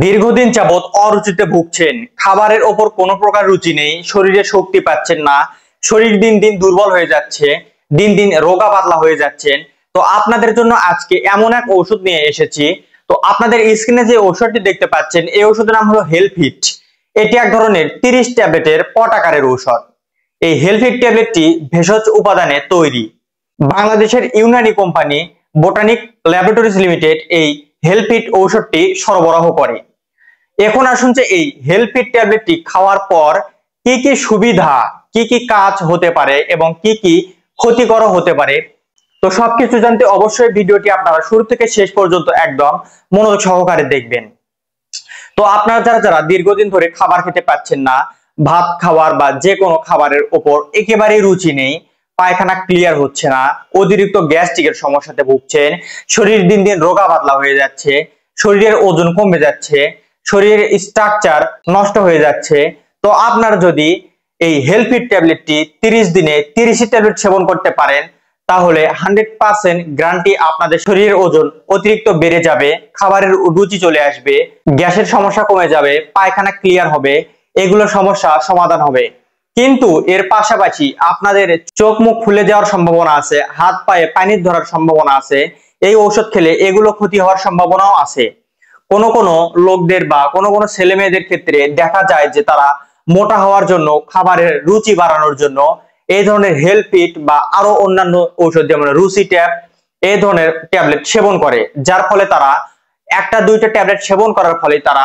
দীর্ঘদিন যাবৎ অরুচিতে ভুগছেন, খাবারের ওপর কোনো প্রকার রুচি নেই, শরীরে শক্তি পাচ্ছেন না, শরীর দিন দিন দুর্বল হয়ে যাচ্ছে, দিন দিন রোগা পাতলা হয়ে যাচ্ছেন। তো আপনাদের জন্য আজকে এমন এক ওষুধ নিয়ে এসেছি। তো আপনাদের স্ক্রিনে যে ওষুধটি দেখতে পাচ্ছেন, এই ওষুধের নাম হলো হেলফিট। এটি এক ধরনের 30 ট্যাবলেটের পট আকারের ঔষধ। এই হেলফিট ট্যাবলেটটি ভেষজ উপাদানে তৈরি। বাংলাদেশের Unani company botanic laboratories limited এই হেলফিট ঔষধটি সরবরাহ করে। এখন আসুন যে এই হেলফিট ট্যাবলেটটি খাওয়ার পর কি কি সুবিধা, কি কি কাজ হতে পারে এবং কি কি ক্ষতিকর হতে পারে। তো সবকিছু জানতে অবশ্যই ভিডিওটি আপনারা শুরু থেকে শেষ পর্যন্ত একদম মনোযোগ সহকারে দেখবেন। তো আপনারা যারা যারা দীর্ঘদিন ধরে খাবার খেতে পাচ্ছেন না, ভাত খাওয়ার বা যে কোনো খাবারের উপর একেবারেই রুচি নেই, পায়খানা ক্লিয়ার হচ্ছে না, অতিরিক্ত গ্যাস্ট্রিকের সমস্যাতে ভুগছেন, শরীর দিন দিন রোগা পাতলা হয়ে যাচ্ছে, শরীরের ওজন কমে যাচ্ছে, শরীরের স্ট্রাকচার নষ্ট হয়ে যাচ্ছে, তো আপনারা যদি এই হেলফিট ট্যাবলেটটি 30 দিনে 30টি ট্যাবলেট সেবন করতে পারেন, তাহলে 100% গ্যারান্টি আপনাদের শরীরের ওজন অতিরিক্ত বেড়ে যাবে, খাবারের রুচি চলে আসবে, গ্যাসের সমস্যা কমে যাবে, পায়খানা ক্লিয়ার হবে, এগুলো সমস্যা সমাধান হবে। কিন্তু এর পাশাপাশি আপনাদের চোখ মুখ ফুলে যাওয়ার সম্ভাবনা আছে, হাত পায়ে পানি ধরার সম্ভাবনা আছে। এই ঔষধ খেলে এগুলো ক্ষতি হওয়ার সম্ভাবনাও আছে। কোন কোন লোকদের বা কোন কোন ছেলে মেয়েদের ক্ষেত্রে দেখা যায় যে তারা মোটা হওয়ার জন্য, খাবারের রুচি বাড়ানোর জন্য এই ধরনের হেলফিট বা আরো অন্যান্য ঔষধ যেমন রুচি ট্যাব এই ধরনের ট্যাবলেট সেবন করে, যার ফলে তারা একটা দুইটা ট্যাবলেট সেবন করার ফলে তারা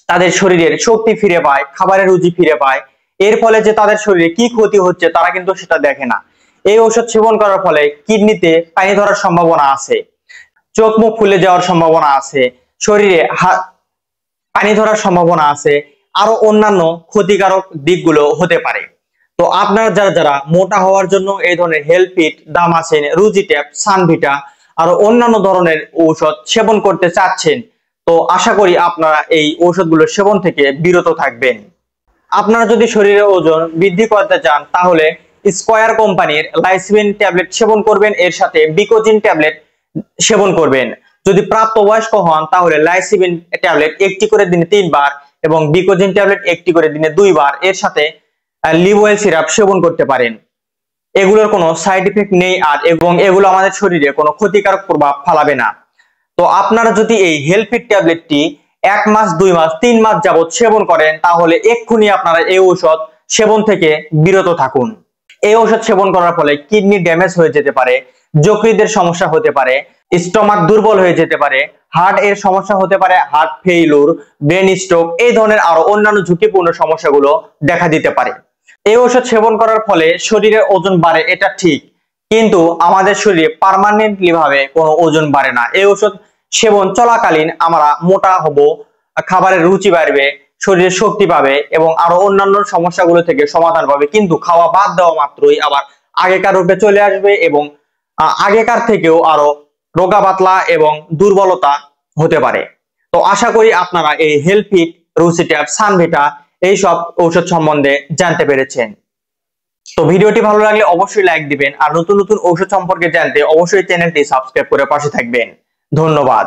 তাদের শরীরের শক্তি ফিরে পায়, খাবারের রুচি ফিরে পায়। এর ফলে যে তাদের শরীরে কি ক্ষতি হচ্ছে তারা কিন্তু সেটা দেখে না। এই ঔষধ সেবন করার ফলে কিডনিতে পানি ধরার সম্ভাবনা আছে, চোখ মুখ ফুলে যাওয়ার সম্ভাবনা আছে, শরীরে পানি ধরার সম্ভাবনা আছে, আরো অন্যান্য ক্ষতিকারক দিকগুলো হতে পারে। তো আপনারা যারা যারা মোটা হওয়ার জন্য এই ধরনের হেলফিট, দামাসিন, রুজিট্যাপ, সানভিটা আরো অন্যান্য ধরনের ঔষধ সেবন করতে চাচ্ছেন, তো আশা করি আপনারা এই ঔষধগুলো সেবন থেকে বিরত থাকবেন। আপনারা যদি শরীরের ওজন বৃদ্ধি করতে চান, তাহলে স্কয়ার কোম্পানির লাইসিবিন ট্যাবলেট সেবন করবেন, এর সাথে বিকোজিন ট্যাবলেট সেবন করবেন। যদি প্রাপ্তবয়স্ক হন তাহলে লাইসিবিন ট্যাবলেট একটি করে দিনে 3 বার এবং বিকোজিন ট্যাবলেট একটি করে দিনে 2 বার, এর সাথে লিভ অয়েল সিরাপ সেবন করতে পারেন। এগুলোর কোনো সাইড ইফেক্ট নেই আর এবং এগুলো আমাদের শরীরে কোনো ক্ষতিকারক প্রভাব ফেলাবে না। তো আপনারা যদি এই হেলফিট ট্যাবলেটটি 1 মাস, 2 মাস, 3 মাস যাবত সেবন করেন, তাহলে এক্ষুনি আপনারা এই ঔষধ সেবন থেকে বিরত থাকুন। এই ঔষধ সেবন করার ফলে কিডনি ড্যামেজ হয়ে যেতে পারে, যকৃতের সমস্যা হতে পারে, স্টমাক দুর্বল হয়ে যেতে পারে, হার্ট এর সমস্যা হতে পারে, হার্ট ফেইলুর, ব্রেন স্ট্রোক এই ধরনের আরো অন্যান্য ঝুঁকিপূর্ণ সমস্যাগুলো দেখা দিতে পারে। এই ঔষধ সেবন করার ফলে শরীরের ওজন বাড়ে, এটা ঠিক, কিন্তু আমাদের শরীরে পার্মানেন্টলি ভাবে কোনো ওজন বাড়ে না। এই ঔষধ সেবন চলাকালীন আমরা মোটা হব, খাবারের রুচি বাড়বে, শরীরে শক্তি পাবে এবং আরো অন্যান্য সমস্যাগুলো থেকে সমাধান পাবে, কিন্তু খাওয়া বাদ দেওয়া মাত্রই আবার আগেকার রূপে চলে আসবে এবং আগেকার থেকেও আরো রোগা পাতলা এবং দুর্বলতা হতে পারে। তো আশা করি আপনারা এই হেলফিট, রুসিট্যাব, সানভিটা এইসব ঔষধ সম্বন্ধে জানতে পেরেছেন। তো ভিডিওটি ভালো লাগলে অবশ্যই লাইক দিবেন আর নতুন নতুন ঔষধ সম্পর্কে জানতে অবশ্যই চ্যানেলটি সাবস্ক্রাইব করে পাশে থাকবেন। ধন্যবাদ।